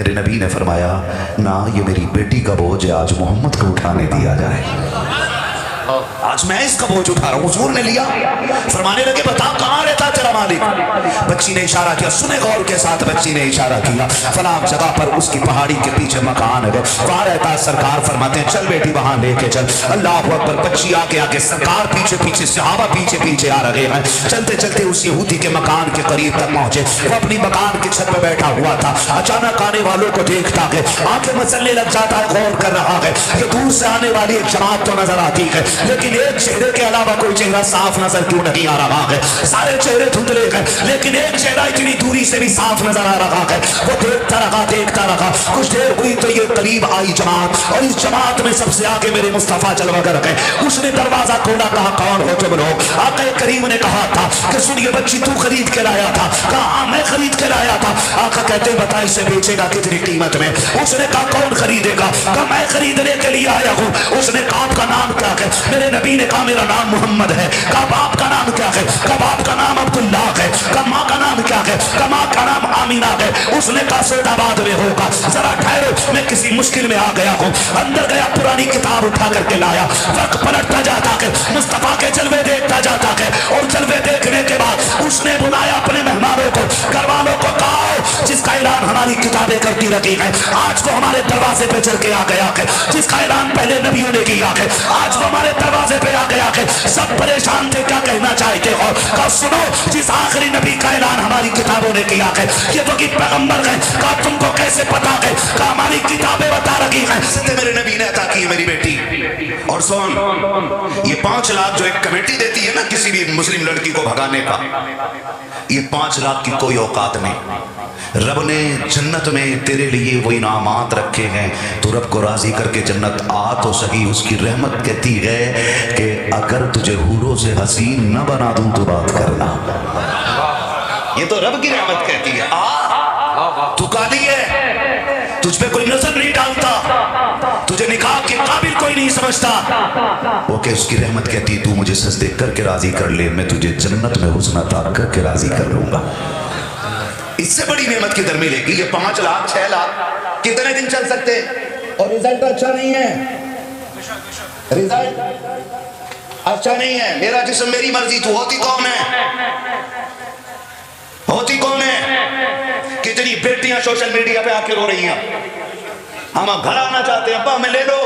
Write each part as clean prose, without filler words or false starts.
मेरे नबी ने फरमाया ना ये मेरी बेटी का बोझ है, आज मोहम्मद को उठाने दिया जाए। आज मैं इसका बोझ उठा रहा हूँ। हुजूर ने लिया, फरमाने लगे बता कहाँ रहता तेरा मालिक। बच्ची ने इशारा किया, सुने गौर के साथ बच्ची ने इशारा किया, फलां जगह पर उसकी पहाड़ी के पीछे मकान है, वहाँ रहता। सरकार फरमाते हैं चल बेटी वहाँ लेके चल। अल्लाह अकबर। बच्ची आगे आगे, सरकार पीछे पीछे, सहाबा पीछे पीछे आ रहे हैं। चलते चलते उस यहूदी के मकान के करीब तक पहुंचे। वो अपनी मकान की छत पे बैठा हुआ था। अचानक आने वालों को देखता है, आंखें मसलने लग जाता है, गौर कर रहा है कि दूर से आने वाली एक जमात तो नजर आती है, लेकिन एक चेहरे के अलावा कोई चेहरा साफ नजर क्यों नहीं आ रहा है। सारे चेहरे धुंधले हैं, लेकिन एक चेहरा इतनी दूरी से भी साफ नजर आ रहा है। वो देखता रहा। कुछ देर हुई तो ये करीब आई जमात, और इस जमात में सबसे आगे मेरे मुस्तफा जलवा कर गए। उसने दरवाजा खोला, कहा कौन हो तुम लोग। आका करीम ने कहा था कि सुनिए बच्ची तू खरीद के लाया था। कहा हाँ मैं खरीद के लाया था। आका कहते बता इसे बेचेगा कितनी कीमत में। उसने कहा कौन खरीदेगा। कहा मैं खरीदने के लिए आया हूँ। उसने कहा आपका नाम क्या है। मेरे नबी ने कहा मेरा नाम मोहम्मद है। कहा बाप का नाम क्या है। कहा बाप का नाम अब्दुल्लाह है। कहा माँ का नाम क्या है। कहा माँ का नाम आमीना है। उसने कहा सैदाबाद में होगा, जरा ठहरो मैं किसी मुश्किल में आ गया हूँ। अंदर गया, पुरानी किताब उठा करके लाया, वक्त पलटता जाता है, मुस्तफा के जलवे देखता जाता है। और जलवे देखने के बाद उसने बुलाया अपने मेहमानों को, घर वालों को, कहा जिसका ऐलान हमारी किताबें करती रही है आज वो हमारे दरवाजे पे चल के आ गया है। जिसका ऐलान पहले नबियों ने किया है आज वो हमारे दरवाजे पे आ गया है। सब परेशान थे, क्या कहना चाहते हो। कहा सुनो, जिस आखिरी नबी का ऐलान हमारी किताबों ने किया है ये वही पैगंबर है। कहा तुमको कैसे पता है। कहा हमारी किताबें बता रही हैं, मेरे नबी ने अता की मेरी बेटी। और सुन, ये 5 लाख जो एक कमेटी देती है ना किसी भी मुस्लिम लड़की को भगाने का, ये 5 लाख की कोई औकात नहीं। रब ने जन्नत में तेरे लिए वो इनामात रखे हैं, तो रब को राजी करके जन्नत आ तो सही। उसकी रहमत कहती है कि अगर तुझे हूरों से हसीन न बना दूं तो बात करना। ये तो रब की रहमत कहती है। तू काली है, तुझ पे कोई नजर नहीं डालता, तुझे निकाह के काबिल कोई नहीं समझता। ओके, उसकी रहमत कहती है तू मुझे सजदे करके राजी कर ले, मैं तुझे जन्नत में हुस्न अता करके राजी कर लूंगा। इससे बड़ी नेमत किधर मिलेगी। ये 5 लाख 6 लाख कितने दिन चल सकते। और रिजल्ट अच्छा नहीं है, रिजल्ट अच्छा नहीं है। मेरा जिस्म मेरी मर्जी, तू होती कौन है। होती कौन है। कितनी बेटियां सोशल मीडिया पे आके रो रही हैं, हम घर आना चाहते हैं, अब्बा हमें ले लो,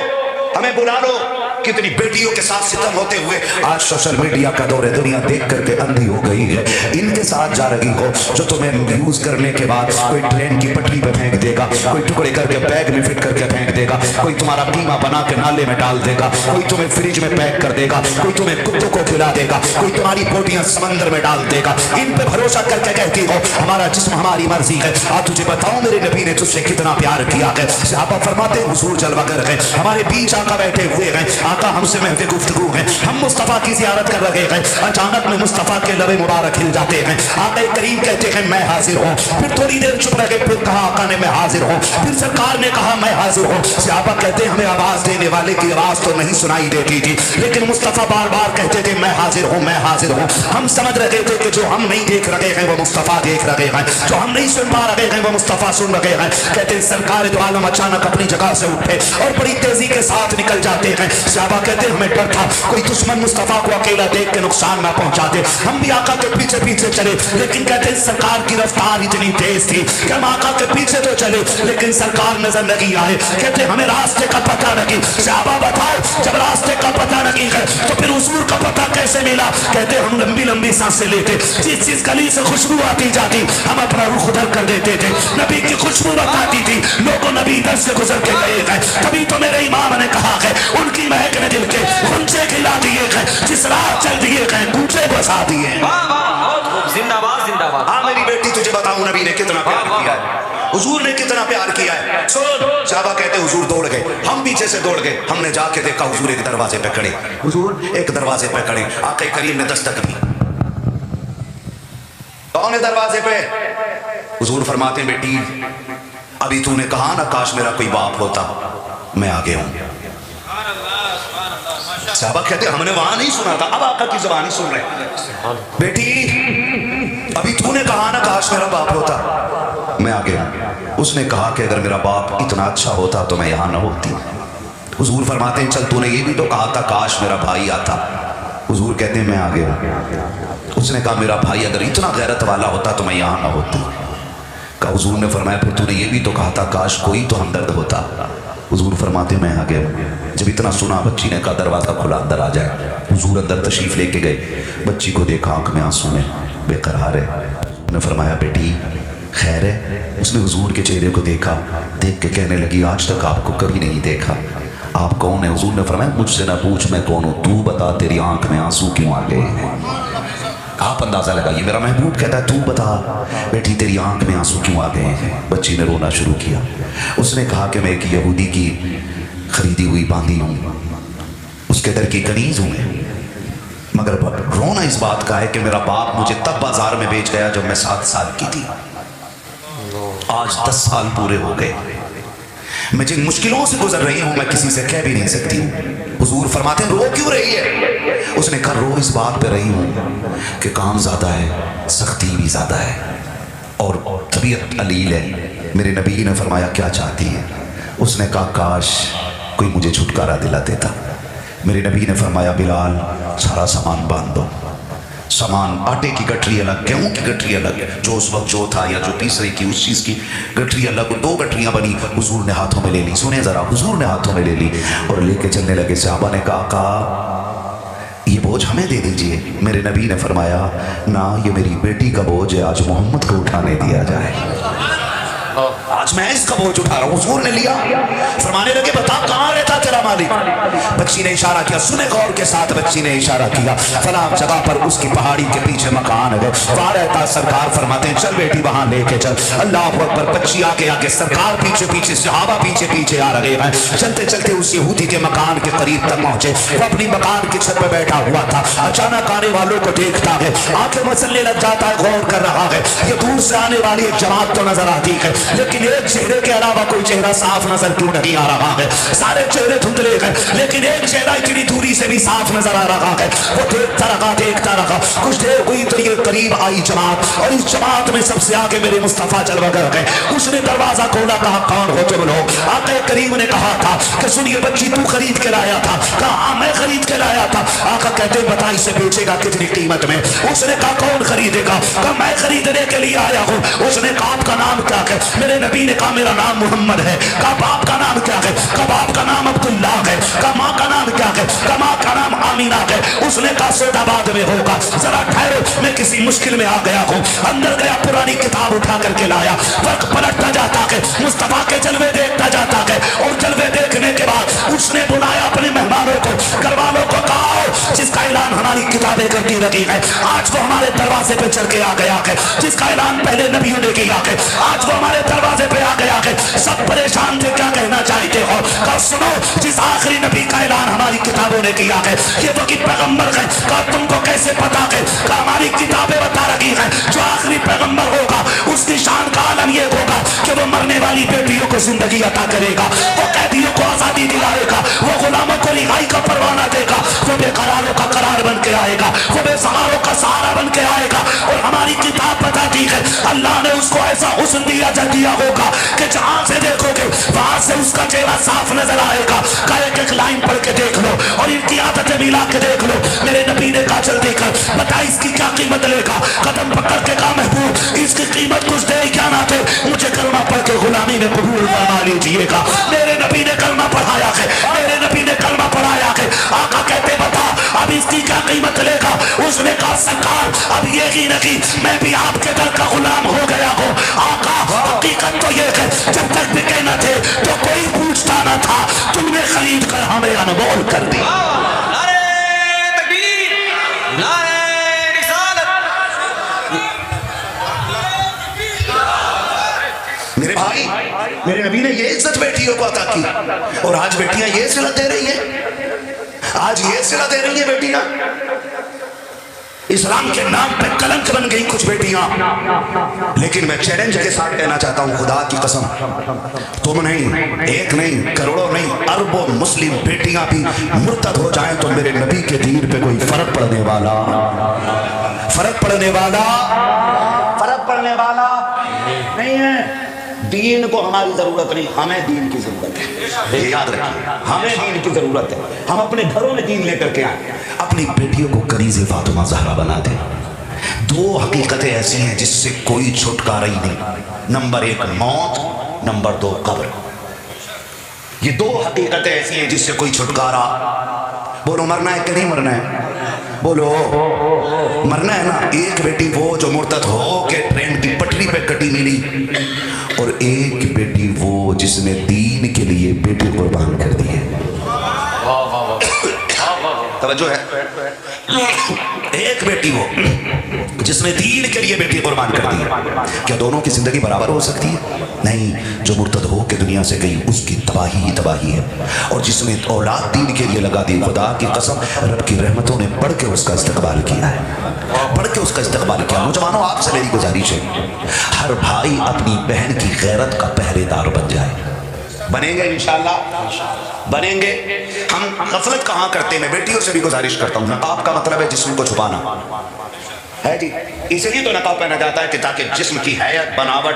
हमें बुला लो। कितनी बेटियों के साथ सितम होते हुए आज सोशल मीडिया का दौर है, दुनिया देख करके अंधी हो गई है। इनके साथ जा रही हो जो तुम्हें यूज करने के बाद कोई ट्रेन की पटरी पे फेंक देगा, कोई टुकड़े करके बैग में फिट करके फेंक देगा, कोई तुम्हारा कीमा बना के नाले में डाल देगा, कोई तुम्हें फ्रिज में पैक कर देगा, कोई तुम्हें कुत्तों को खिला देगा, कोई तुम्हारी बोटियां समंदर में डाल देगा। इन पे भरोसा करके कहती हो हमारा जिस्म हमारी मर्जी है। आज तुझे बताऊं मेरे नबी ने तुझसे कितना प्यार किया है। सहाबा फरमाते हुजूर जलवा कर गए, हमारे बीच आका बैठे हुए हैं, आका हमसे महफिल गुफ्तगू है, हम मुस्तफा की ज़ियारत कर रहे हैं। अचानक में मुस्तफा के लबे मुबारक हिल जाते हैं। आका करीम कहते हैं मैं हाजिर हूँ। फिर थोड़ी देर चुप रहे, फिर कहा आका ने मैं हाजिर हूँ। फिर सरकार ने कहा मैं हाजिर हूँ। सहाबा कहते हैं हमें आवाज देने वाले की आवाज तो नहीं सुनाई देती थी, लेकिन मुस्तफा बार बार कहते थे मैं हाजिर हूँ, मैं हाजिर हूँ। हम समझ रहे थे कि जो हम नहीं देख रहे हैं वो मुस्तफा देख रहे हैं, जो हम नहीं सुन पा रहे हैं वो मुस्तफा सुन रहे हैं। कहते हैं सरकार दो आलम अचानक अपनी जगह से उठे और बड़ी तेजी के साथ निकल जाते हैं। सहाबा कहते हमें डर था कोई दुश्मन मुस्तफा को अकेला देख के नुकसान ना पहुंचाते। हम भी आका के पीछे पीछे चले, लेकिन कहते हैं सरकार की रफ्तार इतनी तेज थी कि हम आका के पीछे तो चले, लेकिन सरकार नजर नहीं आए। कहते हमें रास्ते का पता नहीं। सहाबा बताओ जब रास्ते का पता नहीं है तो फिर हुजूर का पता कैसे मिला। कहते हम लंबी लंबी सांसें लेते, जिस गली से खुशबू आती जाती हम अपना रुख उधर कर देते थे। नबी की खुशबू बताती थी लोगों नबी इधर से गुजर के गए हैं। तभी तो मेरे इमाम ने कहा है उनकी महक ने दिल के गुंजे खिला दिए हैं, जिस राह चल दिए हैं गुंजे बसा दिए। जिंदाबाद जिंदाबाद। हाँ मेरी बेटी तुझे बताऊं नबी ने कितना प्यार किया है, हुजूर ने कितना प्यार किया है। सुन, सहाबा कहते हुजूर दौड़ गए, हम पीछे से दौड़ गए। हमने जाके देखा हुजूर एक दरवाजे पे खड़े, हुजूर एक दरवाजे पे खड़े। आके करीम ने दस्तक दी, कौन है दरवाजे पे। हुजूर फरमाते बेटी अभी तूने कहा ना काश मेरा कोई बाप होता, मैं आ गया हूं। सहाबा कहते हमने वहां नहीं सुना था, अब आका की ज़बानी सुन रहे। बेटी अभी तूने कहा ना काश मेरा बाप होता, मैं आ गया। उसने कहा कि अगर मेरा बाप इतना अच्छा होता तो मैं यहाँ न होती। हुजूर फरमाते हैं चल तूने ये भी तो कहा था काश मेरा भाई आता। हुजूर कहते हैं मैं आ गया। उसने कहा मेरा भाई अगर इतना गैरत वाला होता तो मैं यहाँ ना होती। कहा हुजूर ने फरमाया फिर तूने ये भी तो कहा था काश कोई तो हमदर्द होता। हुजूर फरमाते मैं आ गया। जब इतना सुना बच्ची ने कहा दरवाज़ा खुला अंदर आ जाए। हुजूर अंदर तशरीफ़ लेके गए। बच्ची को देखा आंख में आंसू में बेकरार है। उन्होंने फरमाया बेटी खैर है। उसने हुजूर के चेहरे को देखा, देख के कहने लगी आज तक आपको कभी नहीं देखा, आप कौन है? हुजूर ने फरमाया मुझसे ना पूछ मैं कौन हूँ, तू बता तेरी आंख में आंसू क्यों आ गए हैं। आप अंदाजा लगाइए मेरा महबूब कहता है तू बता बेटी तेरी आंख में आंसू क्यों आ गए हैं। बच्ची ने रोना शुरू किया। उसने कहा कि मैं एक यहूदी की खरीदी हुई बांदी हूँ, उसके दर की कनीज हूँ मैं, मगर रोना इस बात का है कि मेरा बाप मुझे तब बाजार में बेच गया जब मैं 7 साल की थी। आज 10 साल पूरे हो गए। मैं जिन मुश्किलों से गुजर रही हूं मैं किसी से कह भी नहीं सकती हूँ। हुजूर फरमाते हैं रो क्यों रही है? उसने कहा रो इस बात पे रही हूँ कि काम ज़्यादा है, सख्ती भी ज़्यादा है और तबीयत अलील है। मेरे नबी ने फरमाया क्या चाहती है? उसने कहा काश कोई मुझे छुटकारा दिला देता। मेरे नबी ने फरमाया बिलाल सारा सामान बांध दो। सामान आटे की गठरी अलग, गेहूं की गठरी अलग, जो उस वक्त जो था या जो तीसरे की उस चीज़ की गठरी अलग, 2 गठरियाँ बनी। हुजूर ने हाथों में ले ली। सुने ज़रा, हुजूर ने हाथों में ले ली और लेके चलने लगे। सहाबा ने कहा ये बोझ हमें दे दीजिए। मेरे नबी ने फरमाया ना ये मेरी बेटी का बोझ है, आज मोहम्मद को उठाने दिया जाए। आज मैं इसका बोझ उठा रहा हूँ। हुजूर ने लिया। फरमाने लगे बता कहाँ रहता तेरा मालिक? बच्ची ने इशारा किया। सुने गौर के साथ बच्ची ने इशारा किया फलां जगह पर उसकी पहाड़ी के पीछे मकान है, वहाँ रहता। सरकार फरमाते हैं चल बेटी वहां लेके चल। अल्लाह अकबर। बच्ची आगे आगे, सरकार पीछे पीछे, सहाबा पीछे पीछे आ रहे हैं। चलते चलते उस यहूदी के मकान के करीब तक पहुंचे। वो अपनी मकान की छत पर बैठा हुआ था। अचानक आने वालों को देखता है, आंखें मसलने लग जाता है, गौर कर रहा है। ये दूर से आने वाली एक जमात तो नजर आती है लेकिन एक चेहरे के अलावा कोई चेहरा साफ नजर क्यों नहीं आ रहा है? सारे चेहरे धुंधले हैं लेकिन एक चेहरा इतनी दूरी से भी साफ नजर आ रहा है। वो देखता रहा। कुछ देर हुई तो ये करीब आई जमात और इस जमात में सबसे आगे मेरे मुस्तफा जलवा कर गए। उसने दरवाजा खोला, कहा कौन हो तुम लोग? आका करीम ने कहा था कि सुनिए बच्ची तू खरीद के लाया था? कहा हाँ मैं खरीद के लाया था। आका कहते बता इसे बेचेगा कितनी कीमत में? उसने कहा कौन खरीदेगा? कहा मैं खरीदने के लिए आया हूँ। उसने कहा आपका नाम क्या है? मेरे नबी ने कहा मेरा नाम मोहम्मद है। कहा बाप का नाम क्या है? कहा बाप का नाम अब्दुल्ला है। कहा माँ का नाम क्या है? कहा माँ का नाम आमीना है। उसने कहा सौदाबाद में होगा। जरा ठहरो मैं किसी मुश्किल में आ गया हूँ। अंदर गया, पुरानी किताब उठा करके लाया। वक्त पलटता जाता है, मुस्तफा के जलवे देखता जाता है और जलवे देखने के बाद उसने बुलाया अपने मेहमानों को, घरवालों को। कहा जिसका ऐलान हमारी किताबें करती रही है आज वो हमारे दरवाजे पे चढ़ के आ गया है। जिसका ऐलान पहले नबियों ने किया है आज वो हमारे दरवाजे पे आ गया है। सब परेशान थे क्या कहना चाहते हो? कहा सुनो जिस आखिरी नबी का ऐलान हमारी किताबों ने किया है ये वही पैगंबर है। कहा तुमको कैसे पता है? कहा हमारी किताबें बता रही है जो आखिरी पैगंबर होगा उसकी शान का आलम ये होगा कि वो मरने वाली बेटियों को जिंदगी अता करेगा, वो कैदियों को आजादी दिलाएगा, वो गुलामों को रिहाई का परवाना देगा, वो बेकरारों का करार बन के आएगा, वो बेसहारों का सहारा बन के आएगा। और हमारी किताब बताती है अल्लाह ने उसको ऐसा हुस्न दिया होगा कि जहां से देखोगे वहां से उसका चेहरा साफ नजर आएगा। का एक लाइन पढ़ के देख लो और इनकी आदतें मिला के देख लो। मेरे नबी ने कहा जल्दी कर बता इसकी क्या कीमत लेगा? कदम पकड़ के कहा महबूब इसकी कीमत कुछ दे क्या ना दे मुझे कलमा पढ़ के गुलामी में कबूल फरमा लीजिएगा। मेरे नबी ने कलमा पढ़ाया है, मेरे नबी ने कलमा पढ़ाया है। आका कहते बता अब इसकी क्या कीमत लेगा? उसने कहा सरकार अब ये ही नहीं मैं भी आपके दर का गुलाम हो गया हूँ। आका हकीकत तो ये है जब तक बिके न थे तो कोई पूछता न था, तुमने खरीद कर हमें अनमोल कर दिया। नारे तकबीर, नारे रिसालत। मेरे भाई मेरे नबी ने ये इज्जत बेटियों को अता की और आज बेटियां ये सिला दे रही हैं। आज ये सिला दे रही है बेटियां। इस्लाम के नाम पे कलंक बन गई कुछ बेटियां। लेकिन मैं चैलेंज के साथ कहना चाहता हूं खुदा की कसम तुम नहीं, एक नहीं, करोड़ों नहीं, अरबों मुस्लिम बेटियां भी मुर्तद हो जाएं तो मेरे नबी के दीन पे कोई फर्क पड़ने वाला नहीं है। دین کو ہماری ضرورت نہیں، ہمیں دین کی ضرورت ہے. یہ یاد رکھیے، ہمیں دین کی ضرورت ہے. ہم اپنے گھروں میں دین لے کر کے آئیں. اپنی بیٹیوں کو کنیز فاطمہ زہرا بنا دیں. دو حقیقتیں ایسی ہیں جس سے کوئی چھٹکارا ہی نہیں. نمبر 1 موت، نمبر 2 قبر. یہ دو حقیقتیں ایسی ہیں جس سے کوئی چھٹکارا. بولو مرنا ہے کہ نہیں مرنا ہے؟ بولو مرنا ہے نا. ایک بیٹی وہ جو مرتد ہو کے ٹرین کی پٹری پہ کٹی ملی، اور ایک بیٹی وہ جس نے دین کے لیے بیٹی قربان کر دی ہے. توجہ ہے. ایک بیٹی وہ جس نے دین کے لیے بیٹی قربان کر دی ہے. کیا دونوں کی زندگی برابر ہو سکتی ہے؟ نہیں. جو مرتد ہو کے دنیا سے گئی اس کی تباہی ہی تباہی ہے، اور جس نے اولاد دین کے لیے لگا دی، خدا کی قسم رب کی رحمتوں نے بڑھ کے اس کا استقبال کیا ہے، بڑھ کے اس کا استقبال کیا. نوجوانوں آپ سے میری گزارش ہے، ہر بھائی اپنی بہن کی غیرت کا پہرے دار بن جائے. بنیں گے انشاءاللہ، بنیں گے. ہم غفلت کہاں کرتے ہیں. میں بیٹیوں سے بھی گزارش کرتا ہوں، نقاب کا مطلب ہے جسم کو چھپانا ہے جی. اس لیے تو نقاب پہنا جاتا ہے کہ تاکہ جسم کی حیت، بناوٹ،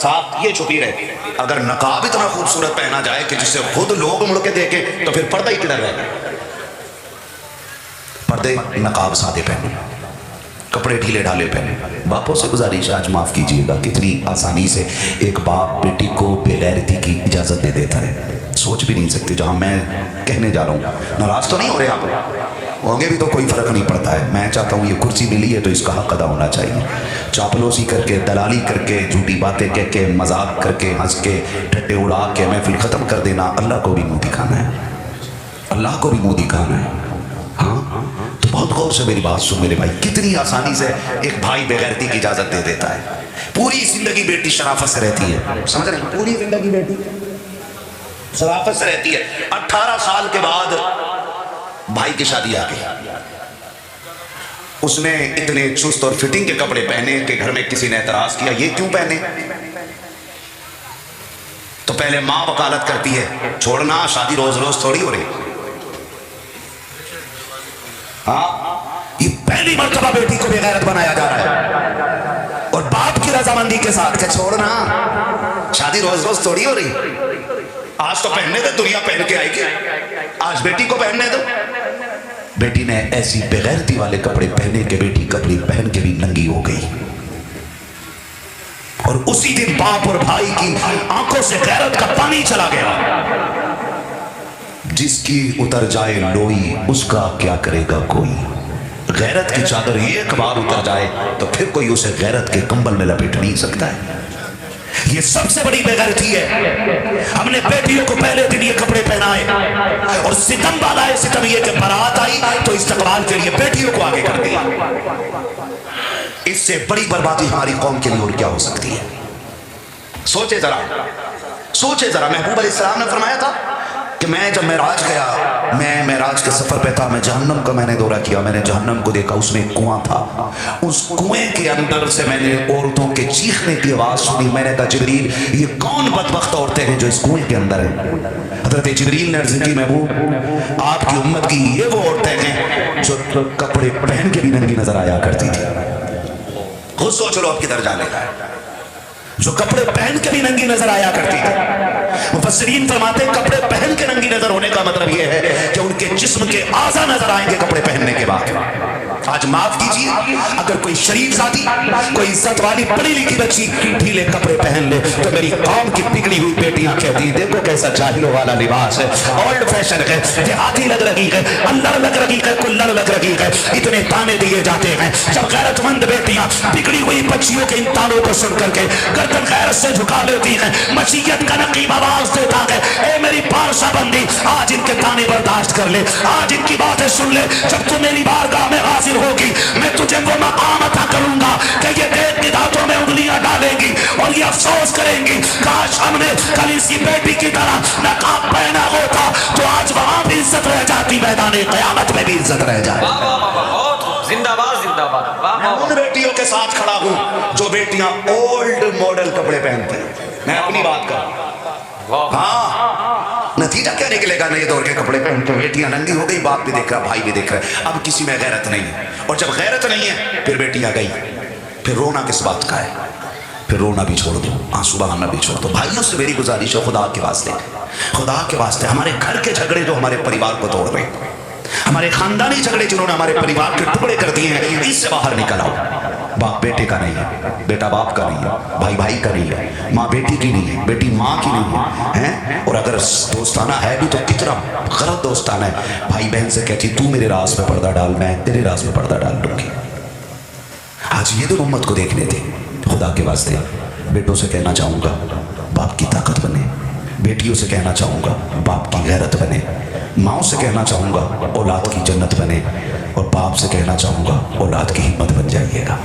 صاف یہ چھپی رہے. اگر نقاب اتنا خوبصورت پہنا جائے کہ جس سے خود لوگ مڑ کے دیکھیں تو پھر پردہ ہی کدھر رہے گا. پردے نقاب سادے پہنے، کپڑے ڈھیلے ڈھالے پہنے. باپوں سے گزارش آج معاف کیجئے گا، کتنی آسانی سے ایک باپ بیٹی کو بے غیرتی کی اجازت دے دیتا ہے. سوچ بھی نہیں سکتے. جہاں میں کہنے جا رہا ہوں، ناراض تو نہیں ہو رہے آپ؟ ہوں گے بھی تو کوئی فرق نہیں پڑتا ہے. میں چاہتا ہوں یہ کرسی ملی ہے تو اس کا حق ادا ہونا چاہیے. چاپلوسی کر کے، دلالی کر کے، جھوٹی باتیں کہہ کے، مذاق کر کے، ہنس کے، ٹھٹے اڑا کے محفل ختم کر دینا، اللہ کو بھی منہ دکھانا ہے. اللہ کو بھی منہ دکھانا ہے. ہاں تو بہت غور سے میری بات سن میرے بھائی. کتنی آسانی سے ایک بھائی بے غیرتی کی اجازت دے دیتا ہے. پوری زندگی بیٹی شرافت سے رہتی ہے. سمجھ رہے ہیں؟ پوری زندگی بیٹی شرافت سے رہتی ہے. 18 سال کے بعد بھائی کی شادی آ گئی. اس نے اتنے چست اور فٹنگ کے کپڑے پہنے کہ گھر میں کسی نے اعتراض کیا یہ کیوں پہنے. تو پہلے ماں وکالت کرتی ہے، چھوڑنا، شادی روز روز تھوڑی ہو رہی. ہاں یہ پہلی مرتبہ بیٹی کو بے غیرت بنایا جا رہا ہے، اور باپ کی رضامندی کے ساتھ کہ چھوڑنا، شادی روز روز تھوڑی ہو رہی. آج تو پہننے دے، دنیا پہن کے آئے گی، آج بیٹی کو پہننے دو. بیٹی نے ایسی بے غیرتی والے کپڑے پہنے کہ بیٹی کپڑے پہن کے بھی ننگی ہو گئی. اور اسی دن باپ اور بھائی کی آنکھوں سے غیرت کا پانی چلا گیا. جس کی اتر جائے لوئی اس کا کیا کرے گا کوئی. غیرت کی چادر ایک بار اتر جائے تو پھر کوئی اسے غیرت کے کمبل میں لپیٹ نہیں سکتا ہے. یہ سب سے بڑی بے غیرتی ہے. ہم نے بیٹیوں کو پہلے دن یہ کپڑے پہنائے، اور ستم والا ہے ستم یہ کہ بارات آئی تو استقبال کے لیے بیٹیوں کو آگے کر دیا. اس سے بڑی بربادی ہماری قوم کے لیے اور کیا ہو سکتی ہے. سوچے ذرا، سوچے ذرا. محبوب علیہ السلام نے فرمایا تھا کہ میں جب معراج گیا، میں معراج کے سفر پہ تھا، میں جہنم کا میں نے دورہ کیا. میں نے جہنم کو دیکھا، اس میں ایک کنواں تھا. اس کنویں کے اندر سے میں نے عورتوں کے چیخنے کی آواز سنی. میں نے کہا جبریل یہ کون بدبخت عورتیں ہیں جو اس کنویں کے اندر ہیں؟ حضرت جبریل نے عرض کی محبوب آپ کی امت کی یہ وہ عورتیں ہیں جو کپڑے پہن کے بھی ننگی نظر آیا کرتی تھی. خود سوچ لو آپ کدھر جانے کا ہے. جو کپڑے پہن کے بھی ننگی نظر آیا کرتی تھی. مفسرین فرماتے ہیں کپڑے پہن کے ننگی نظر ہونے کا مطلب یہ ہے کہ ان کے جسم کے اعضاء نظر آئیں گے کپڑے پہننے کے بعد. آج معاف کیجیے، اگر کوئی شریف ذاتی، کوئی عزت والی پڑھی لکھی بچی ڈھیلے کپڑے پہن لے تو میری قوم کی بگڑی ہوئی بیٹیاں کہتی ہیں دیکھو کیسا جاہلوں والا لباس ہے، اولڈ فیشن ہے، دیہاتی لگ رہی ہے، اللہ لگ رہی ہے، کلڑ لگ رہی ہے. اتنے تانے دیے جاتے ہیں. جب غیرت مند بیٹیاں بگڑی ہوئی بچیوں کے ان تانوں کو سن کر کے گردن غیرت سے جھکا لیتی ہیں، مشیت کا نقیب آواز دیتا ہے اے میری پارسا بندی آج ان کے تانے برداشت کر لے، آج ان کی باتیں سن لے. جب تو میری بارگاہ میں حاضر ہوگی میں تجھے وہ مقام عطا کروں گا کہ یہ دیکھ کے دانتوں میں انگلیاں ڈالیں گی اور یہ افسوس کریں گی کاش ہم نے کل اسی بیٹی کی طرح نقاب پہنا ہوتا تو آج وہاں بھی عزت رہ جاتی، میدان قیامت میں بھی عزت رہ جائے. زندہ باد زندہ باد. میں ان بیٹیوں کے ساتھ کھڑا ہوں جو بیٹیاں اولڈ ماڈل کپڑے پہنتی ہیں. میں اپنی بات کروں. ہاں نتیجہ کیا نکلے گا؟ نئے دور کے کپڑے پہن کے بیٹیاں ننگی ہو گئی، باپ بھی دیکھ رہا، بھائی بھی دیکھ رہا ہے. اب کسی میں غیرت نہیں ہے. اور جب غیرت نہیں ہے پھر بیٹی آ گئی، پھر رونا کس بات کا ہے؟ फिर रोना भी छोड़ दो, आंसू बहाना भी छोड़ दो। भाइयों से मेरी गुजारिश है, खुदा के वास्ते, खुदा के वास्ते, हमारे घर के झगड़े जो हमारे परिवार को तोड़ रहे हैं, हमारे खानदानी झगड़े जिन्होंने हमारे परिवार के टुकड़े कर दिए हैं, इससे बाहर निकल आओ। बाप बेटे का नहीं है, बेटा बाप का नहीं है, भाई भाई का नहीं है, माँ बेटी की नहीं है, बेटी माँ की नहीं है, हैं? और अगर दोस्ताना है भी तो कितना गलत दोस्ताना है। भाई बहन से कहती तू मेरे राज पे पर्दा डाल, मैं तेरे राज पे पर्दा डाल दूंगी। आज ये तो उम्मत को देखने थे। खुदा के वास्ते बेटों से कहना चाहूँगा बाप की ताकत बने, बेटियों से कहना चाहूँगा बाप की गैरत बने, माँओं से कहना चाहूँगा औलाद की जन्नत बने, और बाप से कहना चाहूँगा औलाद की हिम्मत बन जाइएगा।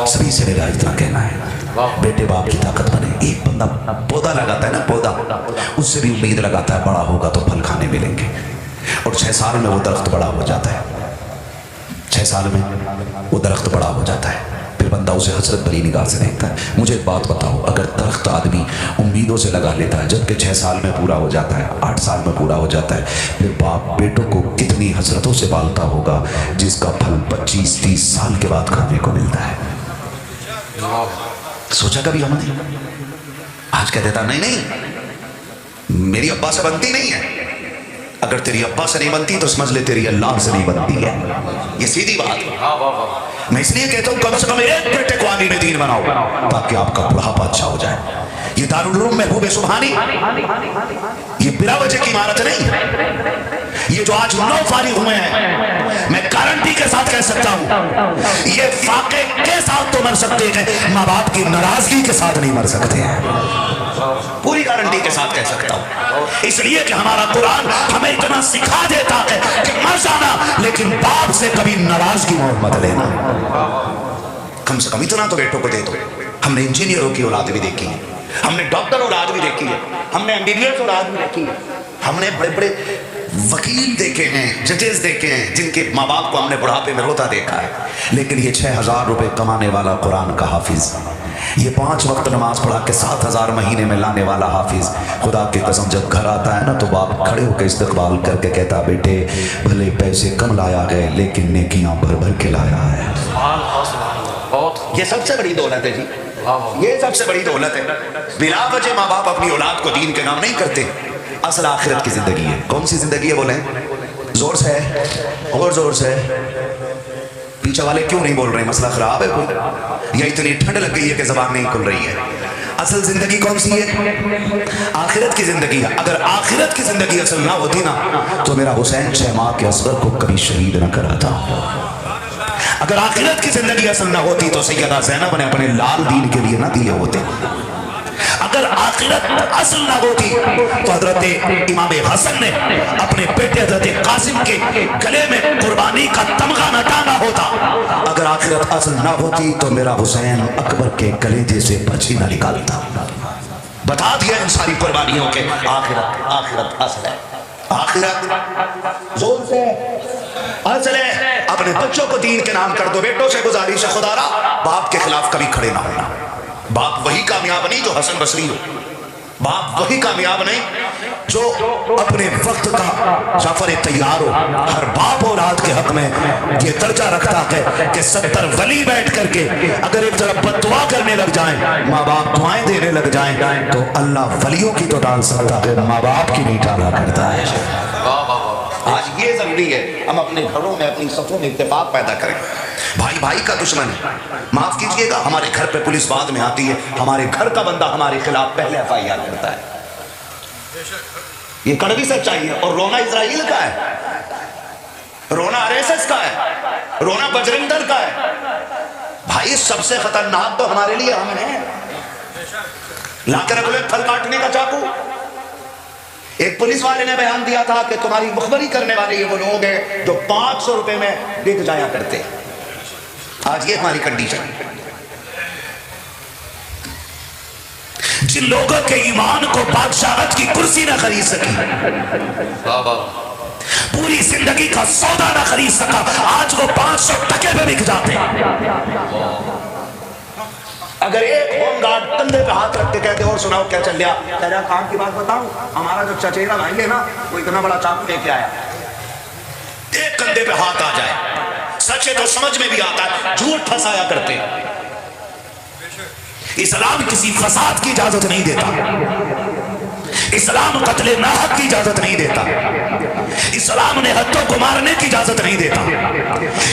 सभी से मेरा इतना कहना है, बेटे बाप की ताकत बने। एक बंदा पौधा लगाता है ना, पौधा, उससे भी उम्मीद लगाता है बड़ा होगा तो फल खाने मिलेंगे, और 6 साल में वो दरख्त बड़ा हो जाता है, 6 साल में वो दरख्त बड़ा हो जाता है, फिर बंदा उसे हसरत भरी निगाह से देखता है। मुझे एक बात बताओ, अगर दरख्त आदमी उम्मीदों से लगा लेता है, जबकि 6 साल में पूरा हो जाता है, 8 साल में पूरा हो जाता है, फिर बाप बेटों को कितनी हसरतों से पालता होगा, जिसका फल 25-30 साल के बाद खाने को मिलता है। सोचा कभी हमने? आज कह देता नहीं नहीं मेरी अब्बा से बनती नहीं है। अगर तेरी अब्बा से नहीं बनती तो समझ ले तेरी अल्लाह से नहीं बनती है। ये सीधी बात है। मैं इसलिए कहता हूँ कम से कम एक बेटे को आमीन दीन बनाओ, ताकि आपका बुढ़ापा अच्छा हो जाए। ये दारुल उलूम महबूब सुबहानी, ये बिला वजह की इमारत नहीं। ये जो आज 9 फारिग हुए हैं, मैं गारंटी के साथ कह सकता हूँ ये फाके के साथ तो मर सकते हैं, माँ बाप की नाराजगी के साथ नहीं मर सकते हैं। पूरी गारंटी के साथ कह सकता हूँ, इसलिए कि हमारा कुरान हमें इतना सिखा देता है कि मर जाना, लेकिन बाप से कभी नाराजगी मत लेना। कम से कम इतना तो बेटों को दे दो। हमने इंजीनियरों की औलाद भी देखी है, हमने डॉक्टर औलाद भी देखी है, हमने MBBS औलाद भी देखी है, हमने बड़े बड़े वकील देखे हैं, जजेस देखे हैं, जिनके माँ बाप को हमने बुढ़ापे में रोता देखा है। लेकिन ये 6,000 रुपए कमाने वाला कुरान का हाफिज, ये 5 वक्त नमाज पढ़ा के 7,000 महीने में लाने वाला हाफिज, खुदा की कसम जब घर आता है ना तो बाप खड़े होकर इस्तकबाल करके कहता बेटे भले पैसे कम लाया गए लेकिन नेकियां भर भर के लाया है। ये सबसे बड़ी दौलत है जी, ये सबसे बड़ी दौलत है। बिला वजह माँ बाप अपनी औलाद को दीन के नाम नहीं करते। असल आखिरत की जिंदगी है। कौन सी जिंदगी है बोले? जोर से है, और जोर से। पीछे वाले क्यों नहीं बोल रहे? मसला खराब है कोई, या इतनी ठंड लग गई है कि जबान नहीं खुल रही है? असल जिंदगी कौन सी है? आखिरत की जिंदगी है। अगर आखिरत की जिंदगी असल ना होती ना तो मेरा हुसैन 6 माह के असगर को कभी शहीद न कराता। अगर आखिरत की जिंदगी असल ना होती तो सैयदा ज़ैनब ने अपने लाल दीन के लिए ना दिए होते। अगर आखिरत असल ना होती तो हजरत इमाम हसन ने अपने बेटे हजरत कासिम के गले में कुर्बानी का तमगा न टांगा होता। अगर आखिरत असल ना होती तो मेरा हुसैन अकबर के कलेजे से पर्ची न निकालता। बता दिया इन सारी कुर्बानियों के आखिरत आखिरत असल है। आखिरत जोर से असल है। अपने बच्चों को दीन के नाम कर दो। बेटों से गुजारिश है खुदारा बाप के खिलाफ कभी खड़े ना होना। बाप वही कामयाब नहीं जो हसन बसरी हो, बाप वही कामयाब नहीं जो अपने वक्त का जाफर तैयार हो। हर बाप और औलाद के हक में ये दर्जा रखता है कि 70 वली बैठ करके अगर एक तरफ बददुआ करने लग जाएं, माँ बाप दुआएं देने लग जाएं, तो अल्लाह वलियों की तो डाल सकता है, माँ बाप की नहीं डाला करता है। आज ये जरूरी है हम अपने घरों में अपनी सफों में इत्तेफाक पैदा करें। भाई भाई का दुश्मन है, माफ कीजिएगा, हमारे घर पे पुलिस बाद में आती है, हमारे घर का बंदा हमारे खिलाफ पहले FIR करता है। ये कड़वी सच्चाई है। और रोना इजराइल का है, रोना RSS का है, रोना बजरंग दल का है। भाई सबसे खतरनाक तो हमारे लिए हम हैं। लाकर रख लो फल काटने का चाकू। एक पुलिस वाले ने बयान दिया था कि तुम्हारी मुखबरी करने वाले ये वो लोग हैं जो 500 रुपए में बिक जाया करते। आज ये हमारी कंडीशन। जिन लोगों के ईमान को बादशाहत की कुर्सी ना खरीद सकी, पूरी जिंदगी का सौदा ना खरीद सका, आज वो 500 टके पे बिक जाते। अगर एक होमगार्ड कंधे पे हाथ रख के कहते और सुनाओ क्या चल रहा, कह रहा काम की बात बताऊं, हमारा जो चचेरा भाई है ना वो इतना बड़ा चाकू लेके आया। एक कंधे पे हाथ आ जाए, सच है तो समझ में भी आता है, झूठ फंसाया करते। اسلام کسی فساد کی اجازت نہیں دیتا، اسلام قتل ناحق کی اجازت نہیں دیتا، اسلام نے حدوں کو مارنے کی اجازت نہیں دیتا،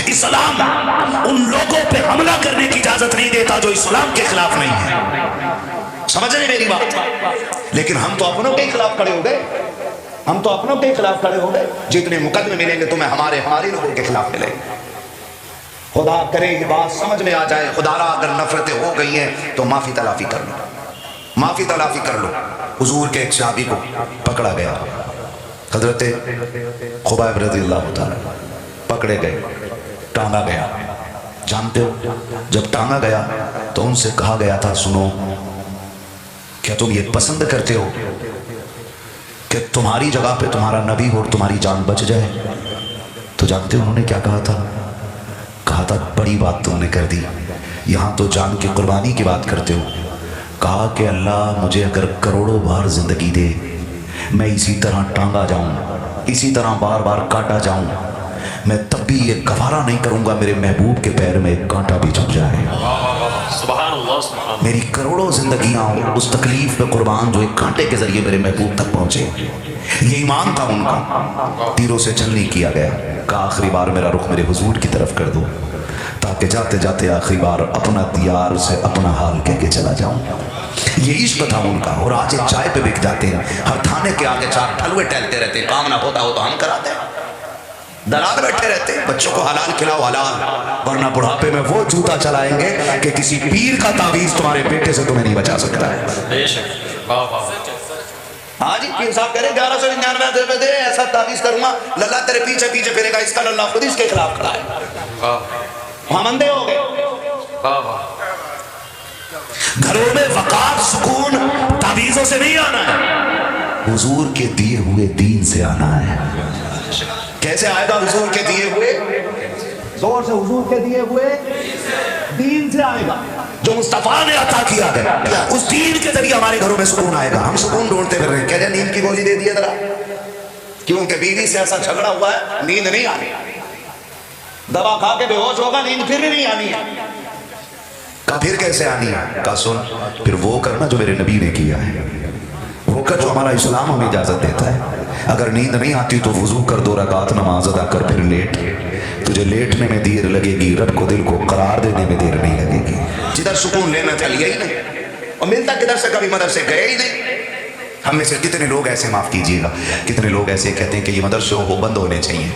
اسلام ان لوگوں پہ حملہ کرنے کی اجازت نہیں دیتا جو اسلام کے خلاف نہیں ہے. سمجھ رہے میری بات؟ لیکن ہم تو اپنوں کے خلاف کھڑے ہو گئے، ہم تو اپنوں کے خلاف کھڑے ہو گئے. جتنے مقدمے ملیں گے تمہیں ہمارے لوگوں کے خلاف ملیں گے. خدا کرے یہ بات سمجھ میں آ جائے. خدا را اگر نفرتیں ہو گئی ہیں تو معافی تلافی کر لو، معافی تلافی کر لو. حضور کے ایک صحابی کو پکڑا گیا، حضرت خبیب رضی اللہ تعالیٰ پکڑے گئے، ٹانگا گیا. جانتے ہو جب ٹانگا گیا تو ان سے کہا گیا تھا سنو، کیا تم یہ پسند کرتے ہو کہ تمہاری جگہ پہ تمہارا نبی ہو اور تمہاری جان بچ جائے؟ تو جانتے ہو انہوں نے کیا کہا تھا؟ کہا تھا بڑی بات تم نے کر دی، یہاں تو جان کی قربانی کی بات کرتے ہو. کہا کہ اللہ مجھے اگر کروڑوں بار زندگی دے، میں اسی طرح ٹانگا جاؤں، اسی طرح بار بار کاٹا جاؤں، میں تب بھی یہ گوارا نہیں کروں گا میرے محبوب کے پیر میں ایک کانٹا بھی چھپ جائے. سبحان اللہ سبحان اللہ. میری کروڑوں زندگیاں اس تکلیف پہ قربان جو ایک کانٹے کے ذریعے میرے محبوب تک پہنچے. یہ ایمان تھا ان کا. تیروں سے چل نہیں کیا گیا. کہا آخری بار میرا رخ میرے حضور کی طرف کر دو تاکہ جاتے جاتے آخری بار اپنا دیار سے اپنا حال کہہ کے چلا جاؤں. یہ عشق تھا ان کا. اور آج ایک چائے پہ بک جاتے ہیں، ہر تھانے کے آگے چار ٹھلوے ٹہلتے رہتے ہیں، کام نہ ہوتا ہو تو ہم کراتے ہیں. دلال بیٹھے رہتے ہیں، بچوں کو حلال کھلاؤ حلال، ورنہ بڑھاپے میں وہ جوتا چلائیں گے کہ کسی پیر کا تعویذ تمہارے بیٹے سے تمہیں نہیں بچا سکتا ہے. بے شک. واہ واہ. ہاں جی پیر صاحب کہہ رہے 1199 روپے دے، ایسا تعویذ کروں گا للہ تیرے پیچھے پیچھے پھرے گا. اس کا للہ خود اس کے خلاف کھڑا ہے. ہم اندھے ہو گئے. واہ واہ. گھروں میں وقار سکون تعویذوں سے نہیں آنا ہے، حضور کے دیے ہوئے دین سے آنا ہے. کیسے آئے گا حضور کے دیے ہوئے؟ زور سے حضور کے دیے ہوئے دین سے آئے گا جو مصطفیٰ نے عطا کیا ہے. اس دین کے ذریعے ہمارے گھروں میں سکون آئے گا. ہم سکون ڈھونڈتے پھر رہے ہیں. کہہ رہے نیند کی گولی دے دیا ذرا، کیونکہ بیوی سے ایسا جھگڑا ہوا ہے نیند نہیں آنی. دوا کھا کے بے ہوش ہوگا نیند پھر بھی نہیں آنی ہے. کہا پھر کیسے آنی ہے؟ کہا سن پھر وہ کرنا جو میرے نبی نے کیا ہے، وہ کر جو ہمارا اسلام ہمیں اجازت دیتا ہے. اگر نیند نہیں آتی تو وضو کر 2 رکعت نماز ادا کر پھر لیٹ. تجھے لیٹنے میں دیر لگے گی، رب کو دل کو قرار دینے میں دیر نہیں لگے گی. جدھر سکون لینا تھا لیا ہی نہیں، اور ملتا کدھر سے کبھی مدرسے گئے ہی نہیں. ہم میں سے کتنے لوگ ایسے، معاف کیجیے گا، کتنے لوگ ایسے کہتے ہیں کہ یہ مدرسے ہو بند ہونے چاہیے.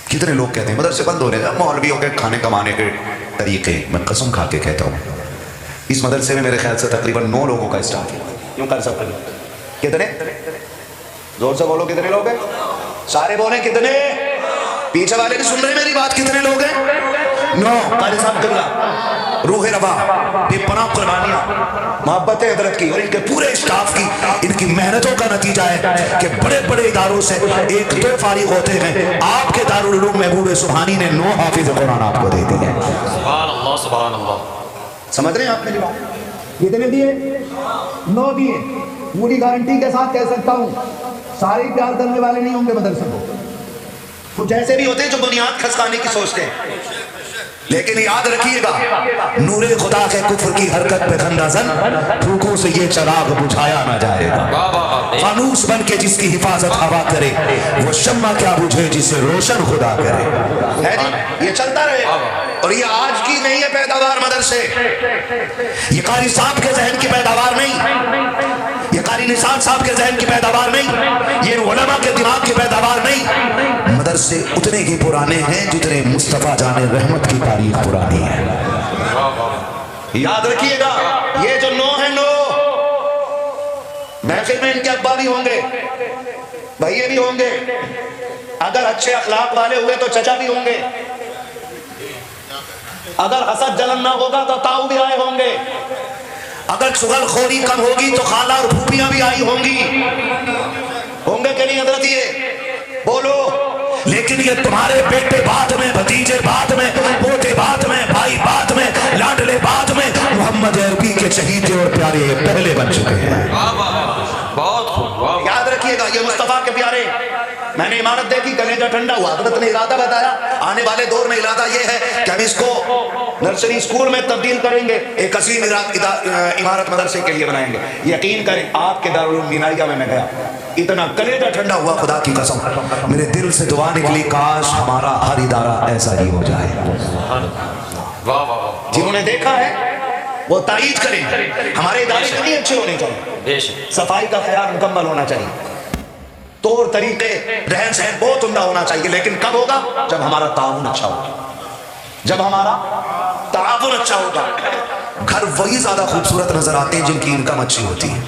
کتنے لوگ کہتے ہیں مدرسے بند ہونے چاہیے. مولویوں کے کھانے کمانے کے طریقے میں قسم کھا کے کہتا ہوں اس مدرسے میں میرے خیال سے تقریباً 9 لوگوں کا اسٹاف ہے. کیوں کر سکتے ہیں؟ کتنے؟ زور سے بولو کتنے لوگ ہیں؟ سارے بولیں کتنے؟ پیچھے والے بھی سن رہے ہیں میری بات؟ کتنے لوگ ہیں؟ 9. قاری صاحب قبلہ، روح روا، بے پناہ قربانیاں، محبت حضرت کی اور ان کے پورے اسٹاف کی، ان کی محنتوں کا نتیجہ ہے کہ بڑے بڑے اداروں سے 1-2 فارغ ہوتے ہیں. آپ کے دارالعلوم محبوب سبحانی نے 9 حافظ قرآن آپ کو دے دیے. سبحان اللہ سبحان اللہ. سمجھ رہے ہیں آپ میری بات؟ کتنے دیے؟ 9 دیے. پوری گارنٹی کے ساتھ کہہ سکتا ہوں سارے پیار کرنے والے نہیں ہوں گے مدرسے کو. کچھ ایسے بھی ہوتے ہیں جو بنیاد کھسکانے کی سوچتے ہیں. لیکن یاد رکھیے گا نور خدا کے کفر کی حرکت پہ خندہ زن پھوکوں سے یہ چراغ بجھایا نہ جائے گا. فانوس بن کے جس کی حفاظت ہوا کرے وہ شمع کیا بجھے جسے روشن خدا کرے. ہے جی یہ چلتا رہے. اور یہ آج کی نہیں ہے پیداوار مدرسے، یہ قاری صاحب کے ذہن کی پیداوار نہیں، یہ قاری نثار صاحب کے ذہن کی پیداوار نہیں، یہ علماء کے دماغ کی پیداوار نہیں. مدرسے اتنے ہی پرانے ہیں جتنے مصطفیٰ جان رحمت کی تاریخ پرانی ہے. یاد رکھیے گا یہ جو 9 ہیں 9 محفل میں ان کے ابا بھی ہوں گے، بھائیے بھی ہوں گے، اگر اچھے اخلاق والے ہوئے تو چچا بھی ہوں گے، اگر حسد جلن نہ ہوگا تو تاؤ بھی آئے ہوں گے، اگر چغل خوری کم ہوگی تو خالہ اور پھوپھیاں بھی آئی ہوں گی. ہوں گے کہ نہیں حضرت؟ یہ بولو. لیکن یہ تمہارے بیٹے بعد میں، بھتیجے بعد میں، پوتے بعد میں، بھائی بعد میں، لاڈلے بعد میں، محمد عربی کے چہیتے اور پیارے پہلے بن چکے ہیں. بہت خوب. یاد رکھیے گا یہ مصطفیٰ کے پیارے. میں نے عمارت دیکھی، کلیجہ ٹھنڈا ہوا. حضرت نے ارادہ بتایا آنے والے دور میں ارادہ یہ ہے کہ ہم اس کو نرسری اسکول میں تبدیل کریں گے، ایک عظیم عمارت مدرسے کے لیے بنائیں گے۔ یقین کریں آپ کے دارالعلوم بینائیہ میں گیا، اتنا کلیجہ ٹھنڈا ہوا، خدا کی قسم میرے دل سے دعا نکلی کاش ہمارا ہر ادارہ ایسا ہی ہو جائے۔ واہ واہ واہ، جنہوں نے دیکھا ہے وہ تائید کریں، ہمارے ادارے کتنے اچھے ہونے چاہیے، بے شک، صفائی کا خیال مکمل ہونا چاہیے، طور طریقے رہن سہن بہت عمدہ ہونا چاہیے، لیکن کب ہوگا؟ جب ہمارا تعاون اچھا ہوگا، جب ہمارا تعاون اچھا ہوگا۔ گھر وہی زیادہ خوبصورت نظر آتے ہیں جن کی انکم اچھی ہوتی ہے،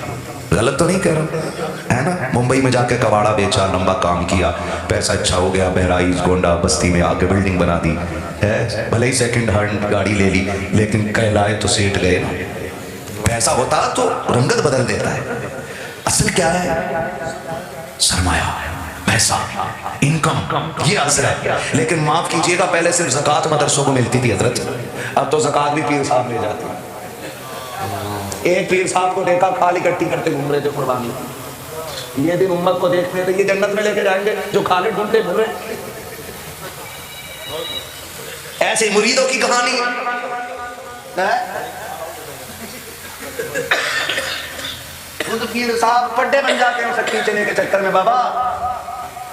غلط تو نہیں کہہ رہا ہے نا؟ ممبئی میں جا کے کباڑا بیچا، لمبا کام کیا، پیسہ اچھا ہو گیا، بہرائچ گونڈا بستی میں آ کے بلڈنگ بنا دی ہے، بھلے ہی سیکنڈ ہینڈ گاڑی لے لی، لیکن کہلائے تو سیٹ گئے نا۔ پیسہ ہوتا تو رنگت بدل دیتا ہے، اصل کیا ہے؟ سرمایہ، پیسہ، انکم، یہ اصل ہے۔ لیکن معاف کیجئے گا پہلے صرف زکوٰۃ مدرسوں کو ملتی تھی حضرت، اب تو زکوٰۃ بھی پیر صاحب لے جاتے ہیں۔ ایک پیر صاحب کو دیکھا کھال اکٹھی کرتے گھوم رہے تھے قربانی، یہ دن امت کو دیکھتے تھے، یہ جنت میں لے کے جائیں گے جو کھالے ڈھونڈتے گھوم رہے۔ ایسے مریدوں کی کہانی ہے، خود پیر صاحب پڈے بن جاتے ہیں سکتی چنے کے چکر میں۔ بابا